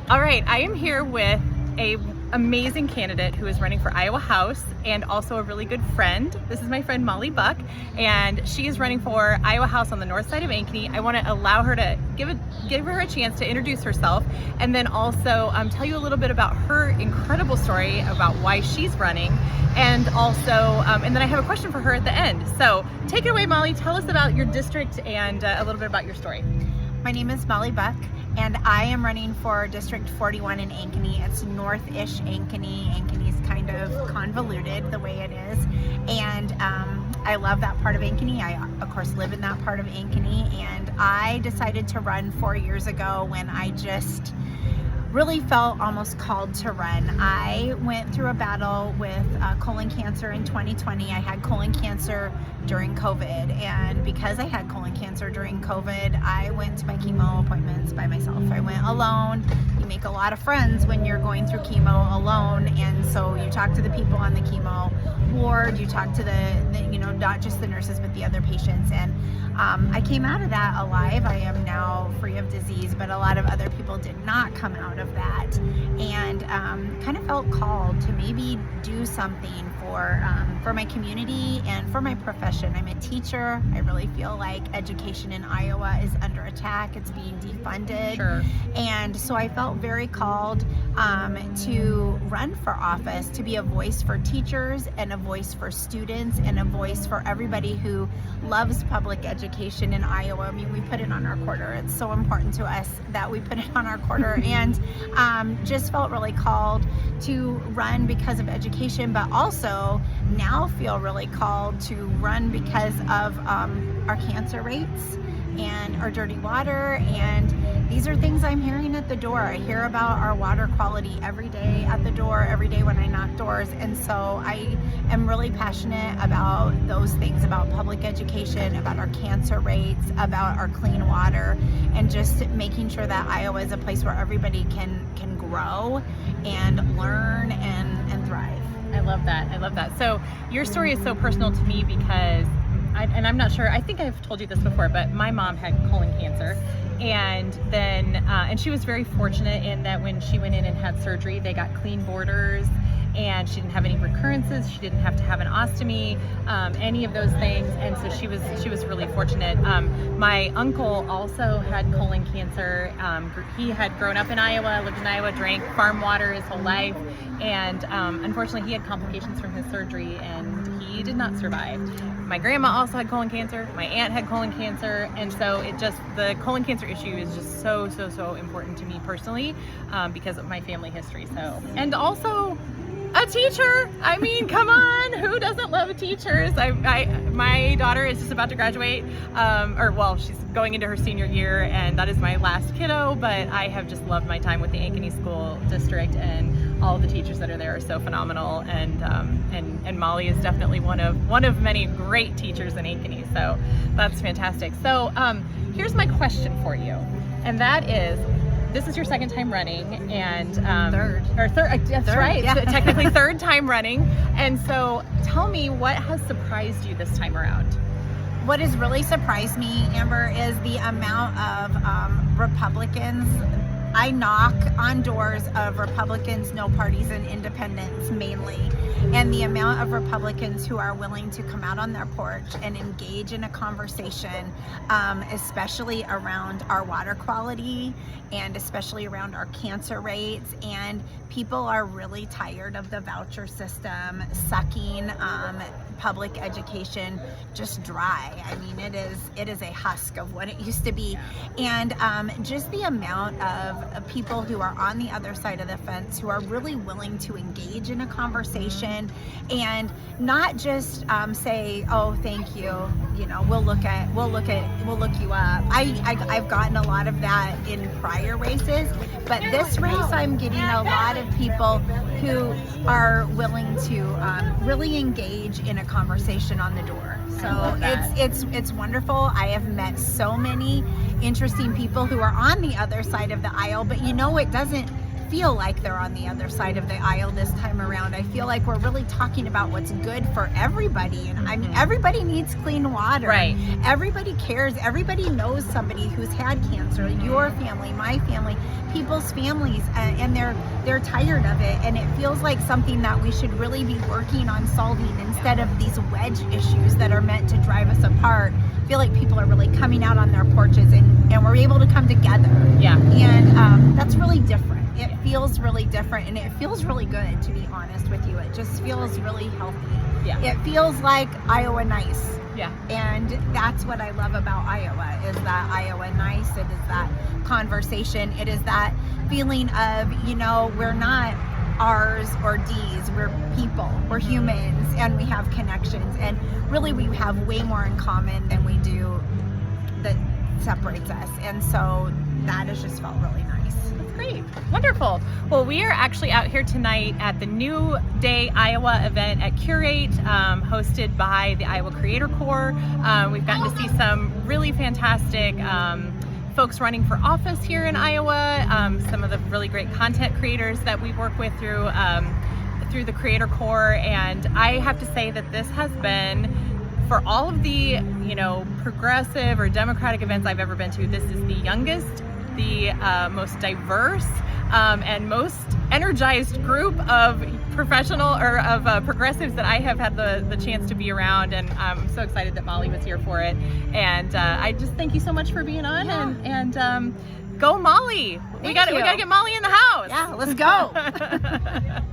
All right, I am here with a amazing candidate who is running for Iowa House and also a really good friend. This is my friend Molly Buck, and she is running for Iowa House on the north side of Ankeny. I want to allow her to give her a chance to introduce herself, and then also tell you a little bit about her incredible story about why she's running, and also and then I have a question for her at the end. So take it away, Molly. Tell us about your district and a little bit about your story. My name is Molly Buck, and I am running for District 41 in Ankeny. It's north-ish Ankeny. Ankeny's kind of convoluted the way it is, and I love that part of Ankeny. I, of course, live in that part of Ankeny, and I decided to run 4 years ago when I just really felt almost called to run. I went through a battle with colon cancer in 2020. I had colon cancer during COVID, and because I had colon cancer during COVID, I went to my chemo appointments by myself. I went alone. You make a lot of friends when you're going through chemo alone, and so you talk to the people on the chemo ward, you talk to the you know, not just the nurses but the other patients, and I came out of that alive. I am now free of disease, but a lot of other people did not come out of that, and kind of felt called to maybe do something for my community and for my profession. I'm a teacher. I really feel like education in Iowa is under attack. It's being defunded. Sure. And so I felt very called to run for office, to be a voice for teachers and a voice for students and a voice for everybody who loves public education in Iowa. I mean, we put it on our quarter. It's so important to us that we put it on our quarter, and just felt really called to run because of education, but also now feel really called to run because of our cancer rates and our dirty water, and these are things I'm hearing at the door. I hear about our water quality every day at the door, every day when I knock doors, and so I am really passionate about those things, about public education, about our cancer rates, about our clean water, and just making sure that Iowa is a place where everybody can grow and learn and thrive. I love that. I love that. So your story is so personal to me because I'm not sure, I think I've told you this before, but my mom had colon cancer, and then and she was very fortunate in that when she went in and had surgery, they got clean borders, and she didn't have any recurrences. She didn't have to have an ostomy, any of those things, and so she was really fortunate. My uncle also had colon cancer. He had grown up in Iowa, lived in Iowa, drank farm water his whole life, and unfortunately he had complications from his surgery, and he did not survive. My grandma also had colon cancer. My aunt had colon cancer, and so the colon cancer issue is just so important to me personally because of my family history. So, and also a teacher. I mean, come on, who doesn't love teachers? My daughter is just about to graduate, she's going into her senior year, and that is my last kiddo, but I have just loved my time with the Ankeny School District, and all the teachers that are there are so phenomenal, and Molly is definitely one of many great teachers in Ankeny, so that's fantastic. So here's my question for you, and that is, this is your second time running, and Third. That's Third, right. yeah. So technically third time running. And so tell me, what has surprised you this time around? What has really surprised me, Amber, is the amount of Republicans. I knock on doors of Republicans, no parties, and independents mainly, and the amount of Republicans who are willing to come out on their porch and engage in a conversation, especially around our water quality and especially around our cancer rates. And people are really tired of the voucher system sucking public education just dry. I mean, it is a husk of what it used to be, and just the amount of people who are on the other side of the fence who are really willing to engage in a conversation and not just say, "Oh, thank you. You know, we'll look you up." I've gotten a lot of that in prior races, but this race I'm getting a lot of people who are willing to really engage in a conversation on the door. So it's wonderful. I have met so many interesting people who are on the other side of the aisle, but you know, it doesn't feel like they're on the other side of the aisle this time around. I feel like we're really talking about what's good for everybody. And I mean, everybody needs clean water. Right. Everybody cares. Everybody knows somebody who's had cancer. Your family, my family, people's families, and they're tired of it. And it feels like something that we should really be working on solving instead of these wedge issues that are meant to drive us apart. I feel like people are really coming out on their porches and we're able to come together. Yeah. And that's really different. It feels really different, and it feels really good, to be honest with you. It just feels really healthy. Yeah. It feels like Iowa nice. Yeah. And that's what I love about Iowa, is that Iowa nice. It is that conversation. It is that feeling of, we're not R's or D's. We're people. We're humans, and we have connections. And really, we have way more in common than we do that separates us. And so that has just felt really nice. Great. Wonderful. Well, we are actually out here tonight at the New Day Iowa event at Curate, hosted by the Iowa Creator Corps. We've gotten to see some really fantastic folks running for office here in Iowa, some of the really great content creators that we work with through the Creator Corps. And I have to say that this has been, for all of the, progressive or democratic events I've ever been to, this is the youngest, the most diverse and most energized group of professional or of progressives that I have had the chance to be around, and I'm so excited that Molly was here for it. And I just thank you so much for being on. And go Molly! We got to get Molly in the house. Yeah, let's go.